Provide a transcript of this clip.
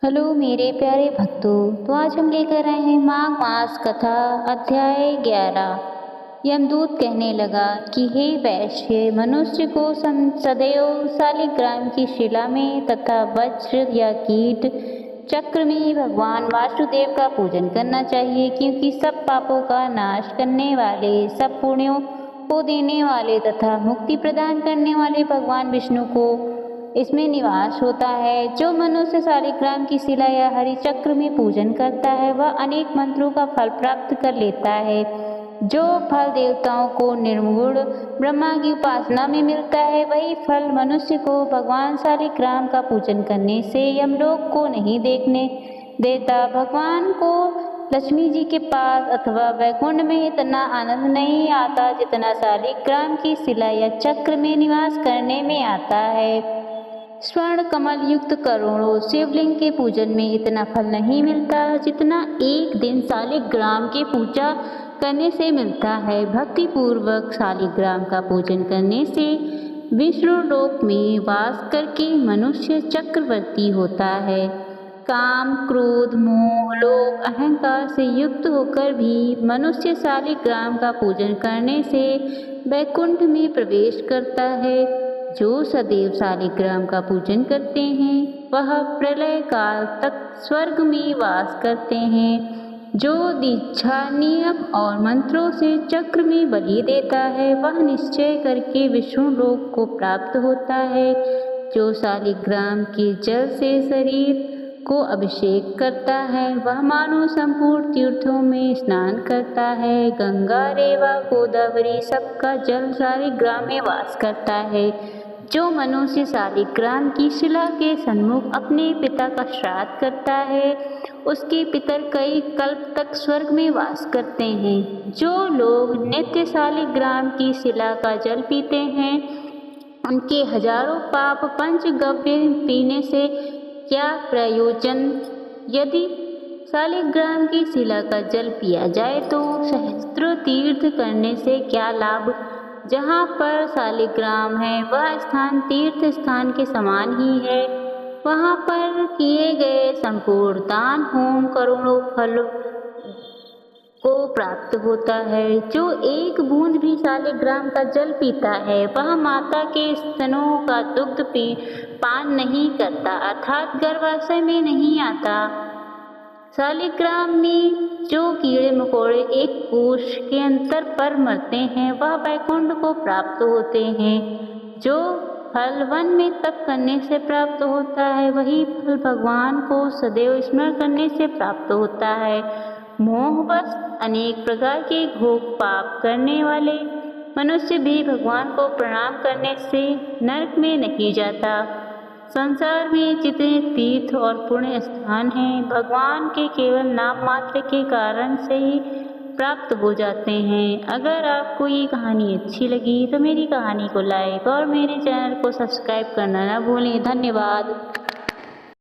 Hello मेरे प्यारे भक्तों, तो आज हम लेकर आए हैं माघ मास कथा अध्याय 11। यमदूत कहने लगा कि हे वैश्य, मनुष्य को सदैव शालिग्राम की शिला में तथा वज्र या कीट चक्र में भगवान वासुदेव का पूजन करना चाहिए, क्योंकि सब पापों का नाश करने वाले, सब पुण्यों को देने वाले तथा मुक्ति प्रदान करने वाले भगवान विष्णु को इसमें निवास होता है। जो मनुष्य शालिग्राम की शिला या हरि चक्र में पूजन करता है, वह अनेक मंत्रों का फल प्राप्त कर लेता है। जो फल देवताओं को निर्गुण ब्रह्मा की उपासना में मिलता है, वही फल मनुष्य को भगवान शालिग्राम का पूजन करने से यमलोक को नहीं देखने देता। भगवान को लक्ष्मी जी के पास अथवा वैकुंठ में इतना आनंद नहीं आता जितना शालिग्राम की शिला या चक्र में निवास करने में आता है। स्वर्ण कमल युक्त करोड़ों शिवलिंग के पूजन में इतना फल नहीं मिलता जितना एक दिन शालिग्राम की पूजा करने से मिलता है। भक्ति पूर्वक शालिग्राम का पूजन करने से विष्णु लोक में वास करके मनुष्य चक्रवर्ती होता है। काम, क्रोध, मोह, लोभ, अहंकार से युक्त होकर भी मनुष्य शालिग्राम का पूजन करने से वैकुंठ में प्रवेश करता है। जो सदैव शालिग्राम का पूजन करते हैं, वह प्रलय काल तक स्वर्ग में वास करते हैं। जो दीक्षा, नियम और मंत्रों से चक्र में बलि देता है, वह निश्चय करके विष्णु लोक को प्राप्त होता है। जो शालिग्राम के जल से शरीर को अभिषेक करता है, वह मानो संपूर्ण तीर्थों में स्नान करता है। गंगा, रेवा, गोदावरी सबका जल शालिग्राम में वास करता है। जो मनुष्य शालिग्राम की शिला के सन्मुख अपने पिता का श्राद्ध करता है, उसके पितर कई कल्प तक स्वर्ग में वास करते हैं। जो लोग नित्य शालिग्राम की शिला का जल पीते हैं, उनके हजारों पाप पंचगव्य पीने से क्या प्रयोजन? यदि शालिग्राम की शिला का जल पिया जाए तो सहस्त्रों तीर्थ करने से क्या लाभ? जहाँ पर शालिग्राम है, वह स्थान तीर्थ स्थान के समान ही है। वहाँ पर किए गए संपूर्ण दान, होम, करोड़ों फल को प्राप्त होता है। जो एक बूंद भी शालिग्राम का जल पीता है, वह माता के स्तनों का दुग्ध पान नहीं करता, अर्थात गर्भाशय में नहीं आता। शालिग्राम में जो कीड़े मकोड़े एक कोश के अंतर पर मरते हैं, वह वैकुंठ को प्राप्त होते हैं। जो फल वन में तप करने से प्राप्त होता है, वही फल भगवान को सदैव स्मरण करने से प्राप्त होता है। मोहवश अनेक प्रकार के भोग पाप करने वाले मनुष्य भी भगवान को प्रणाम करने से नरक में नहीं जाता। संसार में जितने तीर्थ और पुण्य स्थान हैं, भगवान के केवल नाम मात्र के कारण से ही प्राप्त हो जाते हैं। अगर आपको ये कहानी अच्छी लगी तो मेरी कहानी को लाइक और मेरे चैनल को सब्सक्राइब करना ना भूलें। धन्यवाद।